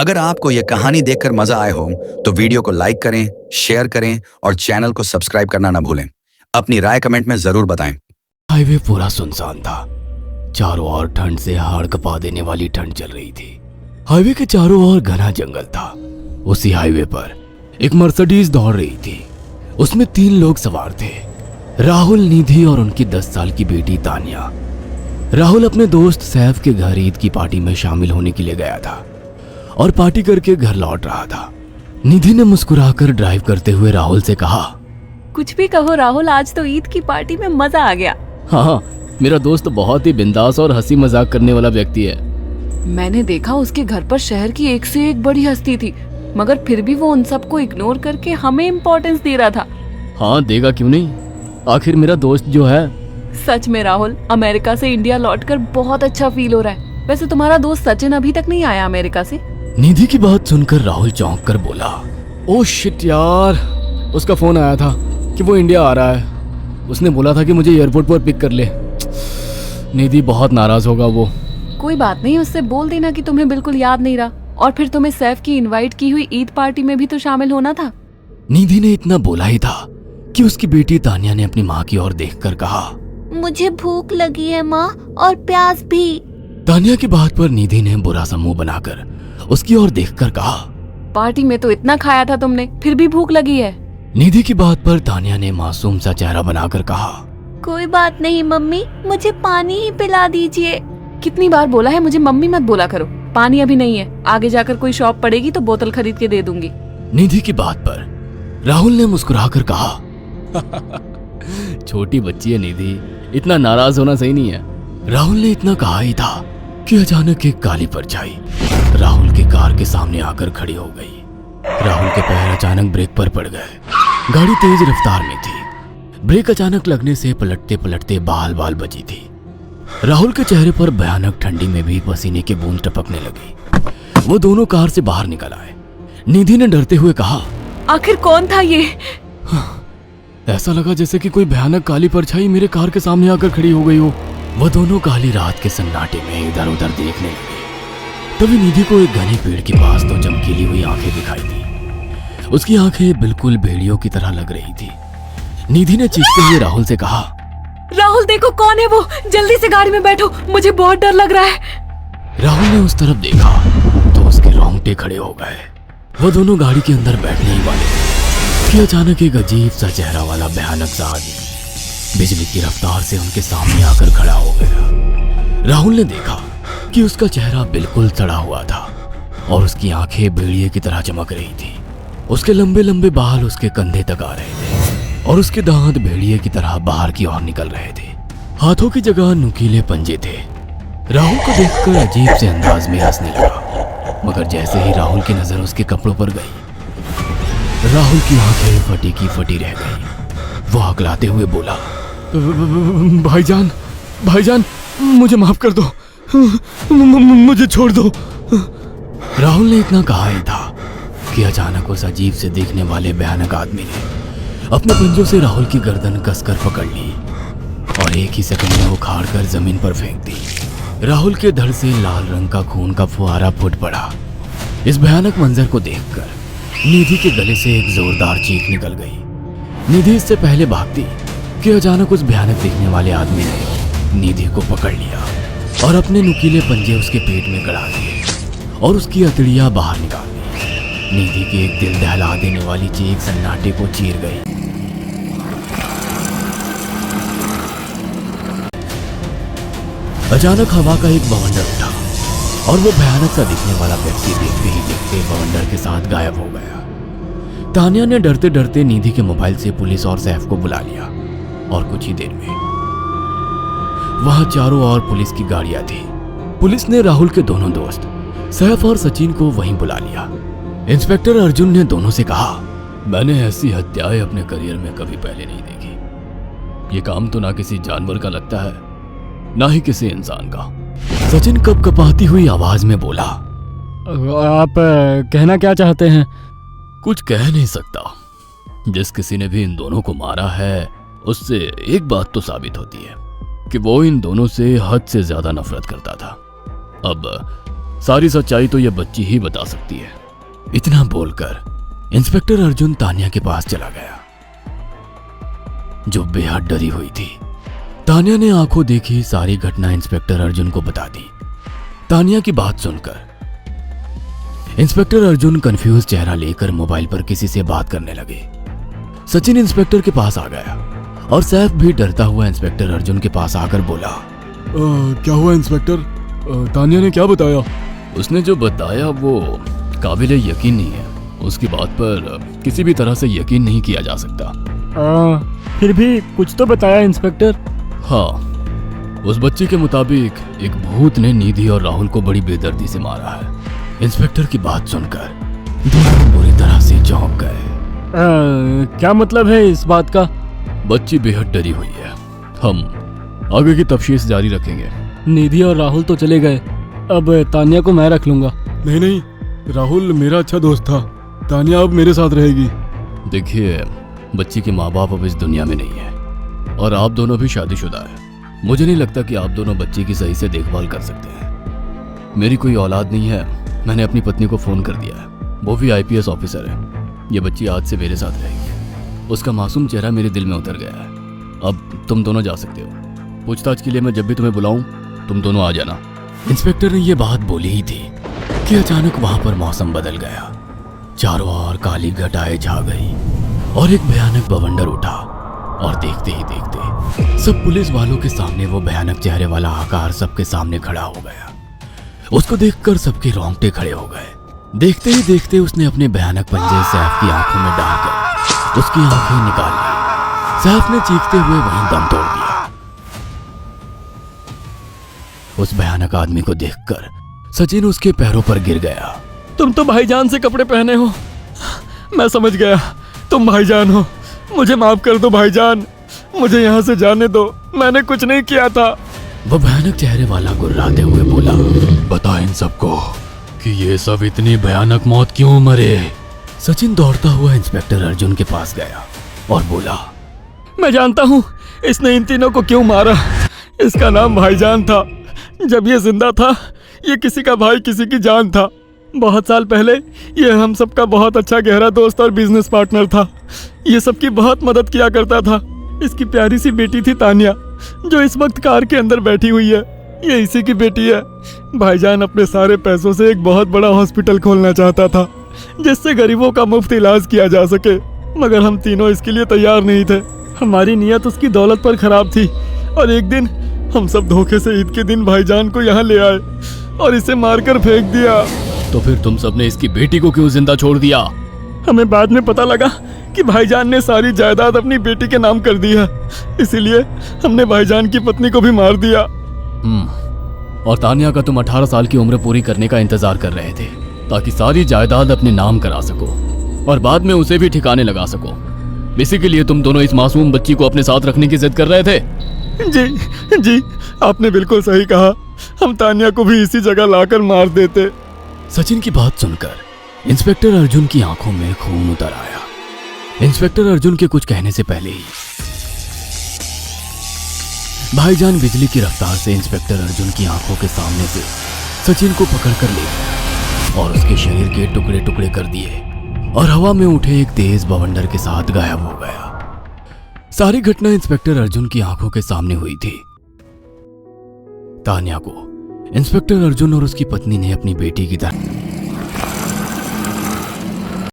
अगर आपको यह कहानी देखकर मजा आए हो तो वीडियो को लाइक करें, शेयर करें और चैनल को सब्सक्राइब करना ना भूलें। अपनी राय कमेंट में जरूर बताएं। हाईवे पूरा सुनसान था। चारों ओर ठंड से हाड़ कपा देने वाली ठंड चल रही थी। हाईवे के चारों ओर घना जंगल था। उसी हाईवे पर एक मर्सिडीज दौड़ रही थी। उसमें 3 लोग सवार थे, राहुल, निधि और उनकी 10 साल की बेटी तानिया। राहुल अपने दोस्त सैफ के घर ईद की पार्टी में शामिल होने के लिए गया था और पार्टी करके घर लौट रहा था। निधि ने मुस्कुराकर ड्राइव करते हुए राहुल से कहा, कुछ भी कहो राहुल, आज तो ईद की पार्टी में मजा आ गया। हाँ, मेरा दोस्त बहुत ही बिंदास और हंसी मजाक करने वाला व्यक्ति है। मैंने देखा उसके घर पर शहर की एक से एक बड़ी हस्ती थी, मगर फिर भी वो उन सबको इग्नोर करके हमें इम्पोर्टेंस दे रहा था। हाँ, देगा क्यों नहीं, आखिर मेरा दोस्त जो है। सच में राहुल, अमेरिका से इंडिया लौटकर बहुत अच्छा फील हो रहा है। वैसे तुम्हारा दोस्त सचिन अभी तक नहीं आया अमेरिका से? निधि की बात सुनकर राहुल चौंक कर बोला, ओह शिट यार, उसका फोन आया था कि वो इंडिया आ रहा है। उसने बोला था कि मुझे एयरपोर्ट पर पिक कर ले। निधि बहुत नाराज होगा वो। कोई बात नहीं, उससे बोल देना कि तुम्हें बिल्कुल याद नहीं रहा और फिर तुम्हें सैफ की इनवाइट की हुई ईद पार्टी में भी तो शामिल होना था। निधि ने इतना बोला ही था कि उसकी बेटी तानिया ने अपनी माँ की ओर देखकर कहा, मुझे भूख लगी है माँ, और प्यास भी। तानिया की बात पर निधि ने बुरा सा मुंह बनाकर उसकी ओर देखकर कहा, पार्टी में तो इतना खाया था तुमने, फिर भी भूख लगी है। निधि की बात पर तानिया ने मासूम सा चेहरा बनाकर कहा, कोई बात नहीं मम्मी, मुझे पानी ही पिला दीजिए। कितनी बार बोला है मुझे मम्मी मत बोला करो। पानी अभी नहीं है, आगे जाकर कोई शॉप पड़ेगी तो बोतल खरीद के दे दूंगी। निधि की बात पर राहुल ने मुस्कुराकर कहा, छोटी बच्ची है निधि, इतना नाराज होना सही नहीं है। राहुल ने इतना कहा ही था कि अचानक एक काली परछाई राहुल की कार के सामने आकर खड़ी हो गई। राहुल के पैर अचानक ब्रेक पर पड़ गए। गाड़ी तेज रफ्तार में थी। ब्रेक अचानक लगने से पलटते पलटते बाल बाल बची थी। राहुल के चेहरे पर भयानक ठंडी में भी पसीने की बूंद टपकने लगी। वो दोनों कार से बाहर निकल आए। निधि ने डरते हुए कहा, आखिर कौन था ये? ऐसा लगा जैसे कि कोई भयानक काली परछाई मेरे कार के सामने आकर खड़ी हो गई हो। वह दोनों काली रात के सन्नाटे में इधर उधर देखने लगे। तभी निधि को एक घने पेड़ के पास 2 चमकीली हुई आंखें दिखाई दी। उसकी आंखें बिल्कुल भेड़ियों की तरह लग रही थी। निधि ने चीखते हुए राहुल से कहा, राहुल देखो कौन है वो, जल्दी से गाड़ी में बैठो, मुझे बहुत डर लग रहा है। राहुल ने उस तरफ देखा तो उसके रोंगटे खड़े हो गए। वो दोनों गाड़ी के अंदर बैठने ही वाले थे कि अचानक एक अजीब सा चेहरा वाला भयानक सा आदमी बिजली की रफ्तार से उनके सामने आकर खड़ा हो गया। राहुल ने देखा कि उसका चेहरा बिल्कुल सड़ा हुआ था और उसकी आंखें भेड़िए की तरह चमक रही थी। उसके लंबे लंबे बाल उसके कंधे तक आ रहे थे और उसके दांत भेड़िए की तरह बाहर की ओर निकल रहे थे। हाथों की जगह नुकीले पंजे थे। राहुल को देखकर अजीब से अंदाज में हंसने लगा, मगर जैसे ही राहुल की नजर उसके कपड़ों पर गई, राहुल की आंखें फटी की फटी रह गई। वो हकलाते हुए बोला, भाईजान, भाईजान, मुझे माफ कर दो, मुझे छोड़ दो। राहुल ने इतना कहा ही था कि अचानक उस अजीब से दिखने वाले भयानक आदमी ने अपने पंजों से राहुल की गर्दन कसकर पकड़ ली और एक ही सेकंड में उखाड़ कर जमीन पर फेंक दी। राहुल के धड़ से लाल रंग का खून का फुहारा फूट पड़ा। इस भयानक मंजर को देखकर निधि के गले से एक जोरदार चीख निकल गई। निधि इससे पहले भागती कि अचानक उस भयानक दिखने वाले आदमी ने निधि को पकड़ लिया और अपने नुकीले पंजे उसके पेट में गड़ा दिए और उसकी अतड़ियां बाहर निकाल दी। निधि की एक दिल दहला देने वाली चीख सन्नाटे को चीर गई। अचानक हवा का एक बवंडर उठा और वो भयानक सा दिखने वाला व्यक्ति देखते ही देखते बवंडर के साथ गायब हो गया। तानिया ने डरते डरते निधि के मोबाइल से पुलिस और सैफ को बुला लिया और कुछ ही देर में वहां चारों ओर पुलिस की गाड़ियां थी। पुलिस ने राहुल के दोनों दोस्त सैफ और सचिन को वहीं बुला लिया। इंस्पेक्टर अर्जुन ने दोनों से कहा, मैंने ऐसी हत्याएं अपने करियर में कभी पहले नहीं देखी। ये काम तो ना किसी जानवर का लगता है, ना ही किसी इंसान का। सचिन कपकपाती हुई आवाज में बोला, आप कहना क्या चाहते हैं? कुछ कह नहीं सकता। जिस किसी ने भी इन दोनों को मारा है उससे एक बात तो साबित होती है कि वो इन दोनों से हद से ज्यादा नफरत करता था। अब सारी सच्चाई तो यह बच्ची ही बता सकती है। इतना बोलकर इंस्पेक्टर अर्जुन तानिया के पास चला गया, जो बेहद डरी हुई थी। तानिया ने आंखों देखी सारी घटना इंस्पेक्टर अर्जुन को बता दी। तानिया की बात सुनकर इंस्पेक्टर अर्जुन कंफ्यूज चेहरा लेकर मोबाइल पर किसी से बात करने लगे। सचिन इंस्पेक्टर के पास आ गया और सैफ भी डरता हुआ इंस्पेक्टर अर्जुन के पास आकर बोला, क्या हुआ इंस्पेक्टर? तानिया ने क्या बताया? उसने जो बताया वो काबिल यकीन नहीं है। उसकी बात पर किसी भी तरह से यकीन नहीं किया जा सकता। फिर भी कुछ तो बताया इंस्पेक्टर। हाँ, उस बच्ची के मुताबिक एक भूत ने निधि और राहुल को बड़ी बेदर्दी से मारा है। इंस्पेक्टर की बात सुनकर दोनों बुरी तरह से चौंक गए। क्या मतलब है इस बात का? बच्ची बेहद डरी हुई है। हम आगे की तफ्तीश जारी रखेंगे। निधि और राहुल तो चले गए, अब तानिया को मैं रख लूंगा। नहीं, राहुल मेरा अच्छा दोस्त था। तानिया अब मेरे साथ रहेगी। देखिए, बच्ची के माँ बाप अब इस दुनिया में नहीं है और आप दोनों भी शादीशुदा है। मुझे नहीं लगता कि आप दोनों बच्ची की सही से देखभाल कर सकते हैं। मेरी कोई औलाद नहीं है। मैंने अपनी पत्नी को फोन कर दिया है, वो भी IPS ऑफिसर है। ये बच्ची आज से मेरे साथ रहेगी। उसका मासूम चेहरा मेरे दिल में उतर गया है। अब तुम दोनों जा सकते हो। पूछताछ के लिए मैं जब भी तुम्हें बुलाऊं तुम दोनों आ जाना। इंस्पेक्टर ने यह बात बोली ही थी कि अचानक वहां पर मौसम बदल गया। चारों ओर काली घटाएं छा गई और एक भयानक बवंडर उठा और देखते ही देखते सब पुलिस वालों के सामने वो भयानक चेहरे वाला आकार सबके सामने खड़ा हो गया। उसको देखकर सबके रोंगटे खड़े हो गए। देखते ही देखते उसने अपने भयानक पंजे सैफ की आंखों में डालकर उसकी आंखें निकाल ली। सैफ ने चीखते हुए वहीं दम तोड़ दिया। उस भयानक आदमी को देखकर सचिन उसके पैरों पर गिर गया। तुम तो भाईजान से कपड़े पहने हो। मैं समझ गया, तुम भाईजान हो। मुझे माफ कर दो भाईजान, मुझे यहाँ से जाने दो। मैंने कुछ नहीं किया था। वो भयानक चेहरे वाला गुर्राते हुए बोला, बता इन सबको कि ये सब इतनी भयानक मौत क्यों मरे। सचिन दौड़ता हुआ इंस्पेक्टर अर्जुन के पास गया और बोला, मैं जानता हूँ इसने इन तीनों को क्यों मारा। इसका नाम भाईजान था। जब ये जिंदा था ये किसी का भाई किसी की जान था। बहुत साल पहले ये हम सबका बहुत अच्छा गहरा दोस्त और बिजनेस पार्टनर था। ये सबकी बहुत मदद किया करता था। इसकी प्यारी सी बेटी थी तानिया, जो इस वक्त कार के अंदर बैठी हुई है। ये इसी की बेटी है। भाईजान अपने सारे पैसों से एक बहुत बड़ा हॉस्पिटल खोलना चाहता था, जिससे गरीबों का मुफ्त इलाज किया जा सके, मगर हम तीनों इसके लिए तैयार नहीं थे। हमारी नीयत उसकी दौलत पर खराब थी और एक दिन हम सब धोखे से ईद के दिन भाईजान को यहाँ ले आए और इसे मारकर फेंक दिया। तो फिर तुम सबने इसकी बेटी को क्यों जिंदा छोड़ दिया? हमें बाद में पता लगा कि भाईजान ने सारी जायदाद अपनी बेटी के नाम कर दी है, इसीलिए हमने भाईजान की पत्नी को भी मार दिया। और तानिया का तुम 18 साल की उम्र पूरी करने का इंतजार कर रहे थे ताकि सारी जायदाद अपने नाम करा सको और बाद में उसे भी ठिकाने लगा सको। इसी के लिए तुम दोनों इस मासूम बच्ची को अपने साथ रखने की जिद कर रहे थे। जी, आपने बिल्कुल सही कहा। हम तानिया को भी इसी जगह लाकर मार देते। सचिन की बात सुनकर इंस्पेक्टर अर्जुन की आंखों में खून उतर आया। इंस्पेक्टर अर्जुन के कुछ कहने से पहले ही भाईजान बिजली की रफ्तार से इंस्पेक्टर अर्जुन की आंखों के सामने से सचिन को पकड़कर ले गया और उसके शरीर के टुकड़े टुकड़े कर दिए और हवा में उठे एक तेज बवंडर के साथ गायब हो गया। सारी घटना इंस्पेक्टर अर्जुन की आंखों के सामने हुई थी। तानिया को इंस्पेक्टर अर्जुन और उसकी पत्नी ने अपनी बेटी की तरह